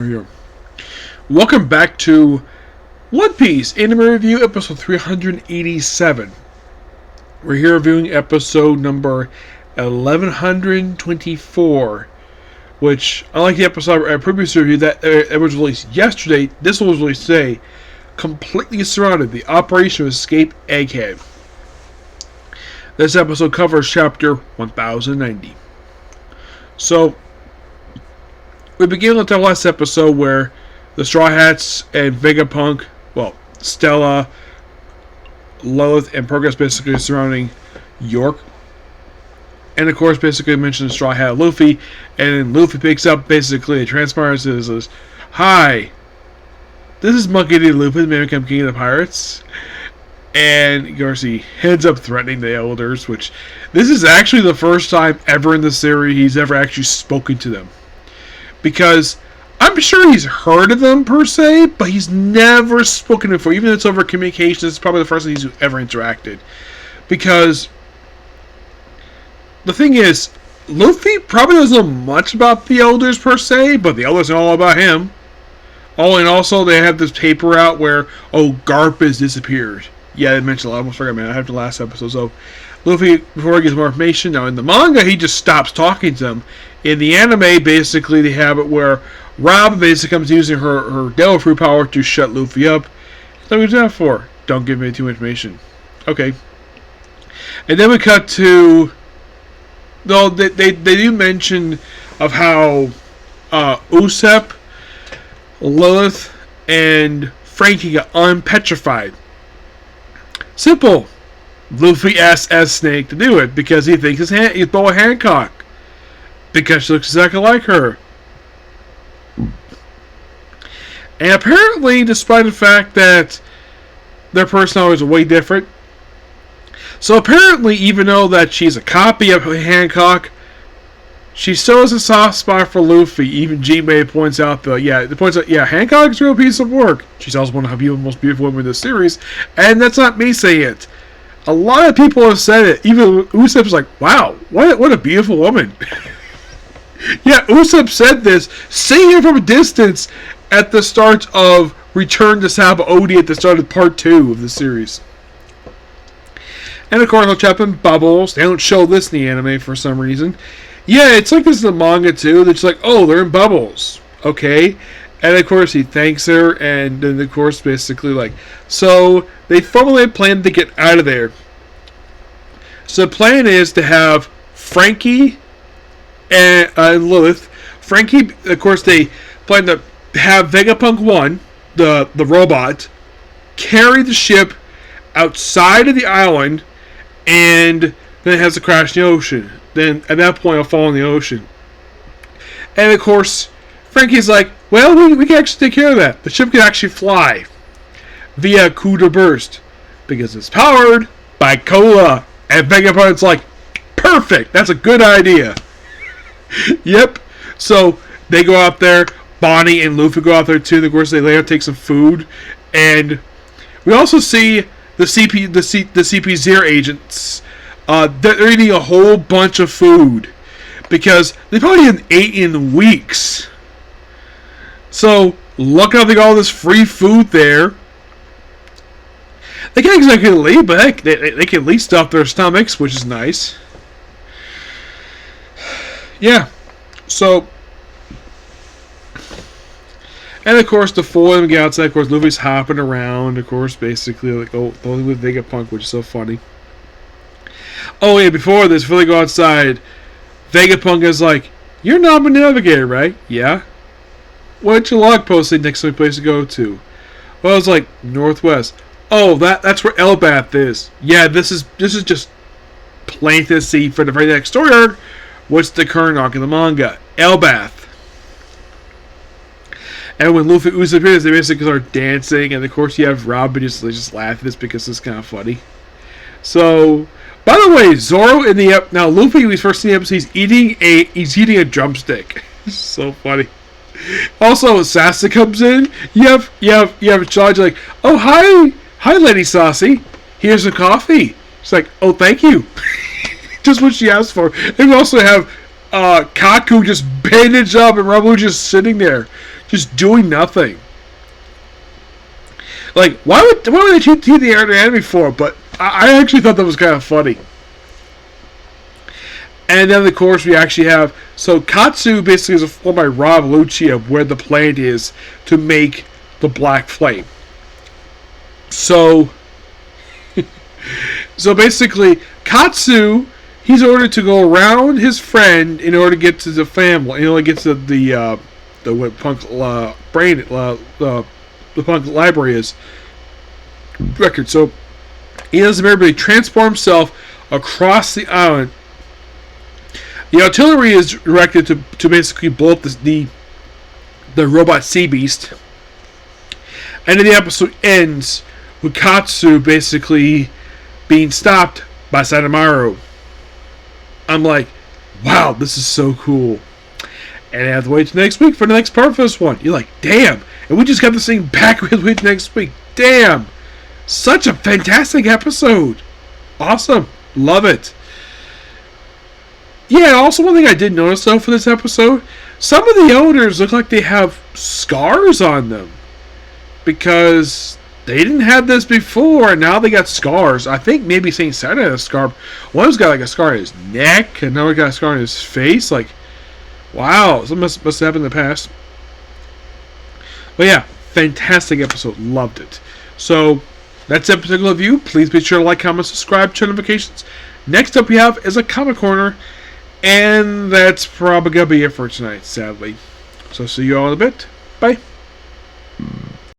Here. Welcome back to One Piece Anime Review, episode 387. We're here reviewing episode number 1124, which, unlike the episode I previously reviewed that it was released yesterday, this one was released today, completely surrounded the operation of Escape Egghead. This episode covers chapter 1090. So, we begin with the last episode where the Straw Hats and Vegapunk, Stella, Lilith, and Progress basically surrounding York. And of course, basically mentions Straw Hat Luffy, and then Luffy picks up basically, it transpires as this, "Hi, this is Monkey D. Luffy, the man become king of the pirates." And of course, he heads up threatening the elders, which this is actually the first time ever in the series he's ever actually spoken to them. Because I'm sure he's heard of them per se, but he's never spoken before. Even though it's over communication, this is probably the first time he's ever interacted. Because the thing is, Luffy probably doesn't know much about the elders per se, but the elders know all about him. Oh, and also they have this paper out where, Garp has disappeared. Yeah, they mentioned, I almost forgot, man. I have the last episode. So, Luffy, before he gets more information, now in the manga, he just stops talking to them. In the anime, basically, they have it where Rob basically comes using her Devil Fruit power to shut Luffy up. So what's that for? Don't give me too much information. Okay. And then we cut to... Though they do mention of how Usopp, Lilith, and Frankie got unpetrified. Simple. Luffy asks S Snake to do it because he thinks he's Boa Hancock. Because she looks exactly like her. And apparently, despite the fact that their personalities are way different, so apparently, even though that she's a copy of Hancock, she still has a soft spot for Luffy. Even Jinbei points out Hancock's a real piece of work. She's also one of the most beautiful women in the series, and that's not me saying it. A lot of people have said it. Even Usopp's like, "Wow, what a beautiful woman." Yeah, Usopp said this, seeing her from a distance at the start of Return to Sabaody at the start of part 2 of the series. And of course, they'll trap in bubbles. They don't show this in the anime for some reason. Yeah, it's like this in the manga too. They're just like, they're in bubbles. Okay. And of course, he thanks her, and then of course, basically so they formally plan to get out of there. So the plan is to have Frankie and Lilith. Frankie, of course, they plan to have Vegapunk 1, the robot, carry the ship outside of the island, and then it has to crash in the ocean. Then, at that point, it'll fall in the ocean. And, of course, Frankie's like, well, we can actually take care of that. The ship can actually fly via coup de burst because it's powered by cola. And Vegapunk's like, perfect, that's a good idea. Yep. So they go out there. Bonnie and Luffy go out there too. Of course, they later take some food, and we also see the CP0 agents. They're eating a whole bunch of food because they probably haven't eaten in weeks. So look how they got all this free food there. They can't exactly leave, but heck, they can at least stuff their stomachs, which is nice. Yeah, so, and of course the four of them get outside. Of course, Luffy's hopping around. Of course, basically only with Vegapunk, which is so funny. Oh yeah, before they go outside, Vegapunk is like, "You're not a navigator, right?" "Yeah." "What's your log posting next to the place to go to?" "Well, it's like northwest." "Oh, that's where Elbath is." "Yeah, this is just plain to see for the very next story arc. What's the current arc in the manga? Elbath. And when Luffy Usopp appears, they basically start dancing, and of course you have Robin just laugh at this because it's kind of funny. So, by the way, Zoro in the now Luffy, when he's first in the episode, he's eating a drumstick. So funny. Also, Sasa comes in. You have Charge like, "Oh hi Lady Saucy. Here's some coffee." She's like, "Oh, thank you." Just what she asked for. And we also have Kaku just bandaged up and Rabu just sitting there. just doing nothing. Like, why would they cheat the enemy for? But I actually thought that was kind of funny. And then, of course, we actually have... So, Katsu basically is a form by Rob Lucci of where the plant is to make the Black Flame. So... so, basically, Katsu, he's ordered to go around his friend in order to get to the family. In order to get to the punk the punk library is record. So, he has everybody transport himself across the island. The artillery is directed to basically blow up the robot sea beast. And then the episode ends with Katsu basically being stopped by Sanemaru. I'm like, wow, this is so cool. And I have to wait till next week for the next part of this one. You're like, damn. And we just got this thing back with next week. Damn. Such a fantastic episode. Awesome. Love it. Yeah, also one thing I did notice though for this episode, some of the elders look like they have scars on them. Because they didn't have this before, and now they got scars. I think maybe Saint Santa had a scar. One's got like a scar on his neck, and another got a scar on his face. Like, wow, something must have happened in the past. But yeah, fantastic episode. Loved it. So, that's episode particular review. Please be sure to like, comment, subscribe, turn notifications. Next up we have is a Comic Corner. And that's probably going to be it for tonight, sadly. So see you all in a bit. Bye.